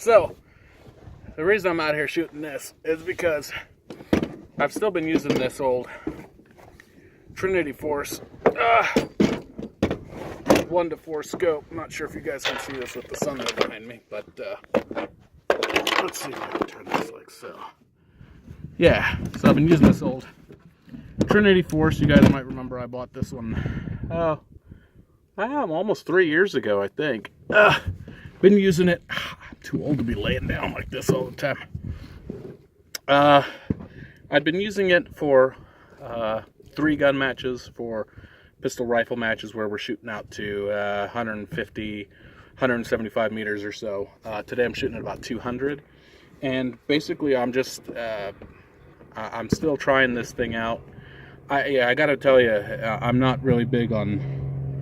So, the reason I'm out here shooting this is because I've still been using this old Trinity Force 1:4 scope. I'm not sure if you guys can see this with the sun behind me, but let's see if I can turn this like so. Yeah, so I've been using this old Trinity Force. You guys might remember I bought this one almost 3 years ago, I think. Been using it. I'm too old to be laying down like this all the time. I'd been using it for 3-gun matches, for pistol rifle matches where we're shooting out to 150, 175 meters or so. Today I'm shooting at about 200, and basically I'm just I'm still trying this thing out. I gotta tell you, I'm not really big on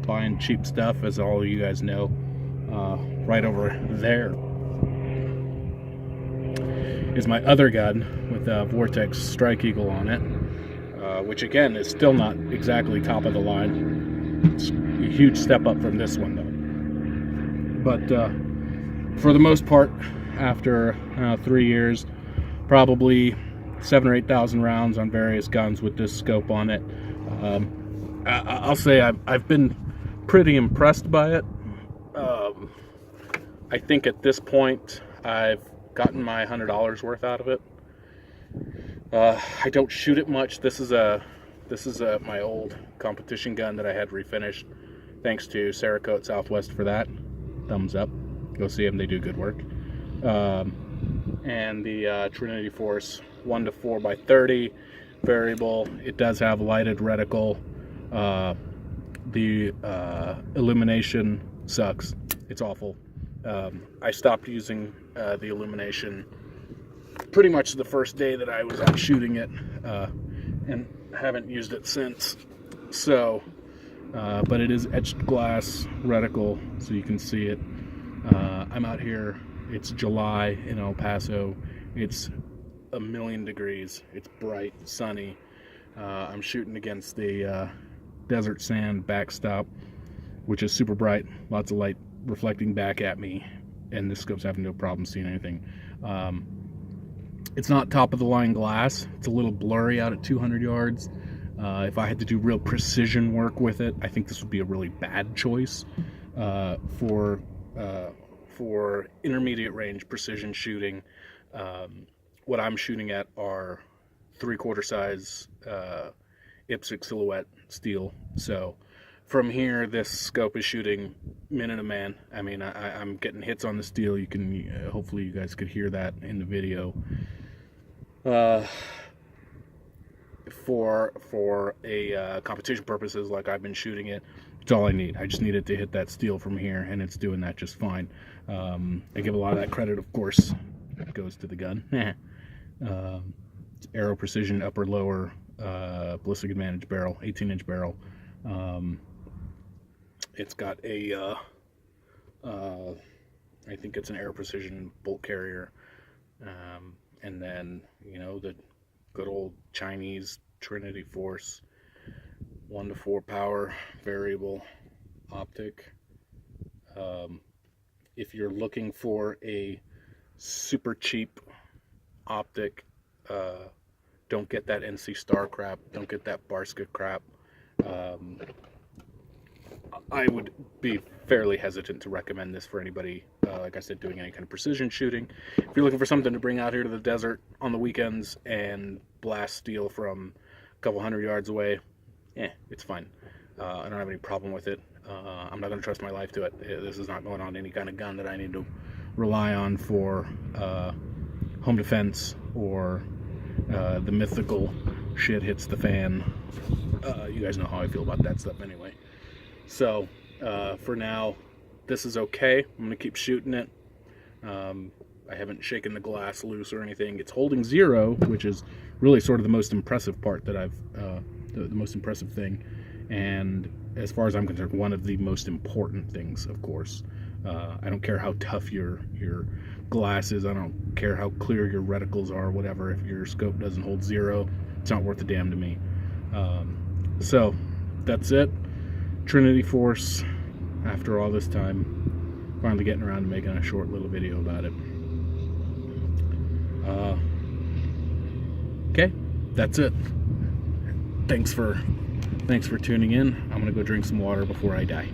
buying cheap stuff, as all of you guys know. Right over there is my other gun with a Vortex Strike Eagle on it, which again is still not exactly top of the line. It's a huge step up from this one though. But for the most part, after 3 years, probably 7,000 or 8,000 rounds on various guns with this scope on it. I'll say I've been pretty impressed by it. I think at this point I've gotten my $100 worth out of it. I don't shoot it much. This is my old competition gun that I had refinished. Thanks to Cerakote Southwest for that. Thumbs up. Go see them. They do good work. And the Trinity Force 1:4x30 variable. It does have lighted reticle. The illumination sucks. It's awful. I stopped using the illumination pretty much the first day that I was out shooting it, and haven't used it since. So, but it is etched glass reticle, so you can see it. I'm out here. It's July in El Paso. It's 1,000,000 degrees. It's bright, sunny. I'm shooting against the desert sand backstop, which is super bright. Lots of light reflecting back at me, and this scope's having no problem seeing anything. It's not top of the line glass. It's a little blurry out at 200 yards. If I had to do real precision work with it, I think this would be a really bad choice for intermediate range precision shooting. What I'm shooting at are 3/4 size IPSC silhouette steel. So from here, this scope is shooting minute a man. I mean, I'm getting hits on the steel. You can hopefully you guys could hear that in the video. For a competition purposes, like I've been shooting it, it's all I need. I just need it to hit that steel from here, and it's doing that just fine. I give a lot of that credit, of course, goes to the gun. It's Aero Precision upper lower ballistic advantage barrel, 18-inch barrel. It's got a I think it's an Aero Precision bolt carrier, and then, you know, the good old Chinese Trinity Force 1:4 power variable optic. If you're looking for a super cheap optic, don't get that NC Star crap, don't get that Barska crap. I would be fairly hesitant to recommend this for anybody, like I said, doing any kind of precision shooting. If you're looking for something to bring out here to the desert on the weekends and blast steel from a couple hundred yards away, it's fine. I don't have any problem with it. I'm not going to trust my life to it. This is not going on any kind of gun that I need to rely on for home defense, or the mythical shit hits the fan. You guys know how I feel about that stuff anyway. So for now, this is okay. I'm going to keep shooting it. I haven't shaken the glass loose or anything. It's holding 0, which is really sort of the most impressive part that I've, the most impressive thing. And as far as I'm concerned, one of the most important things, of course. I don't care how tough your glass is. I don't care how clear your reticles are, whatever. If your scope doesn't hold 0, it's not worth a damn to me. So that's it. Trinity Force, after all this time, finally getting around to making a short little video about it. Okay, that's it. Thanks for tuning in. I'm gonna go drink some water before I die.